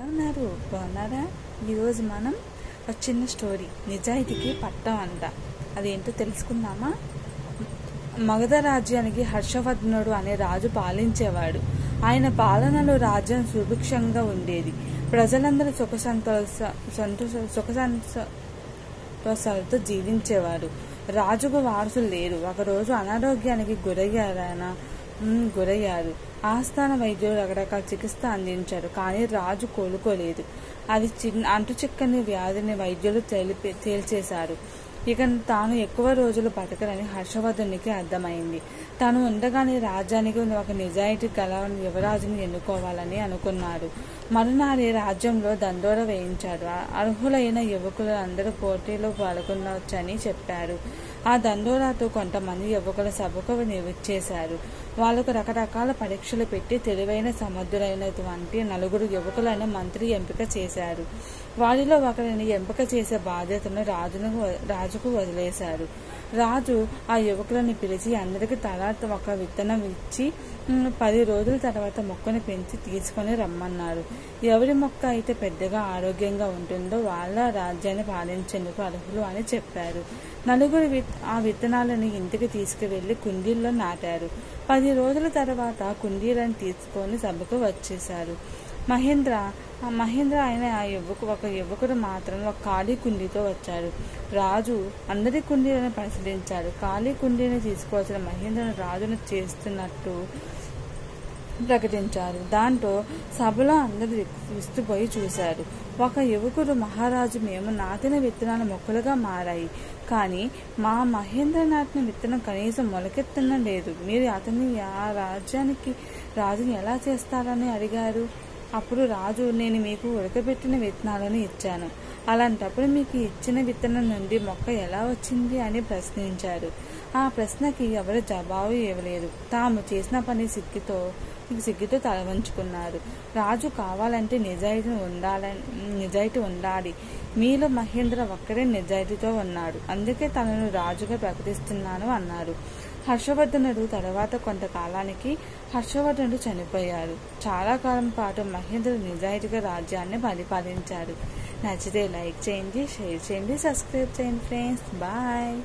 ఉన్నారు బాగున్నారా? ఈరోజు మనం ఒక చిన్న స్టోరీ నిజాయితీకి పట్టం అంట. అదేంటో తెలుసుకుందామా? మగధ రాజ్యానికి హర్షవర్ధనుడు అనే రాజు పాలించేవాడు. ఆయన పాలనలో రాజ్యం సుభిక్షంగా ఉండేది. ప్రజలందరూ సుఖ సంతోషాలతో జీవించేవారు. రాజుకు వారసులు లేరు. ఒకరోజు అనారోగ్యానికి గురయ్యారు. ఆస్థాన వైద్యులు రకరకాల చికిత్స అందించారు, కానీ రాజు కోలుకోలేదు. అది అంతుచిక్కని వ్యాధిని వైద్యులు తేల్చేశారు. ఇక తాను ఎక్కువ రోజులు బతకరని హర్షవర్ధనునికి అర్థమైంది. తాను ఉండగానే రాజ్యానికి ఒక నిజాయితీ గల యువరాజుని ఎన్నుకోవాలని అనుకున్నాడు. మరునాడే రాజ్యంలో దండోర వేయించాడు. అర్హులైన యువకులు అందరూ పోటీలో పాల్గొనవచ్చని చెప్పారు. ఆ దండోరాతో కొంతమంది యువకుల సభకు విచ్చేశారు. వాళ్లకు రకరకాల పరీక్షలు పెట్టి తెలివైన సమర్థులైనటువంటి 4 యువకులను మంత్రి ఎంపిక చేశారు. వారిలో ఒకరిని ఎంపిక చేసే బాధ్యతను రాజుకు వదిలేశారు. రాజు ఆ యువకులను పిలిచి అందరికీ తలా ఒక విత్తనం ఇచ్చి 10 రోజుల తర్వాత మొక్కను పెంచి తీసుకొని రమ్మన్నారు. ఎవరి మొక్క అయితే పెద్దగా ఆరోగ్యంగా ఉంటుందో వాళ్ళ రాజ్యాన్ని పాలించేందుకు అర్హులు అని చెప్పారు. 4 ఆ విత్తనాలను ఇంటికి తీసుకువెళ్లి కుండీల్లో నాటారు. 10 రోజుల తర్వాత కుండీలను తీసుకొని సభకు వచ్చేశారు. మహేంద్ర అయిన ఒక యువకుడు మాత్రం ఒక ఖాళీ కుండీతో వచ్చాడు. రాజు అందరి కుండీలను పరిశీలించాడు. ఖాళీ కుండీని తీసుకోవాల్సిన మహేంద్రను రాజును చేస్తున్నట్టు ప్రకటించారు. దాంతో సభలో అందరూ విస్తుపోయి చూశారు. ఒక యువకుడు, మహారాజు, మేము నాటిన విత్తనాలు మొక్కలుగా మారాయి, కానీ మా మహేంద్ర నాటిన విత్తనం కనీసం మొలకెత్తడం లేదు. మీరు అతన్ని ఆ రాజుని ఎలా చేస్తారని అడిగారు. అప్పుడు రాజు, నేను మీకు ఉడకబెట్టిన విత్తనాలను ఇచ్చాను. అలాంటప్పుడు మీకు ఇచ్చిన విత్తనం నుండి మొక్క ఎలా వచ్చింది అని ప్రశ్నించారు. ఆ ప్రశ్నకి ఎవరు జవాబు ఇవ్వలేదు. తాము చేసిన పని సిగ్గుతో తలవంచుకున్నారు. రాజు కావాలంటే నిజాయితీ ఉండాలి. మీలో మహేంద్ర ఒక్కడే నిజాయితీతో ఉన్నాడు, అందుకే తనను రాజుగా ప్రకటిస్తున్నాను అన్నారు. హర్షవర్ధనుడు తర్వాత కొంతకాలానికి హర్షవర్ధనుడు చనిపోయాడు. చాలా కాలం పాటు మహేంద్ర నిజాయితీగా రాజ్యాన్ని పరిపాలించాడు. నచ్చితే లైక్ చేయండి, షేర్ చేయండి, సబ్స్క్రైబ్ చేయండి ఫ్రెండ్స్. బాయ్.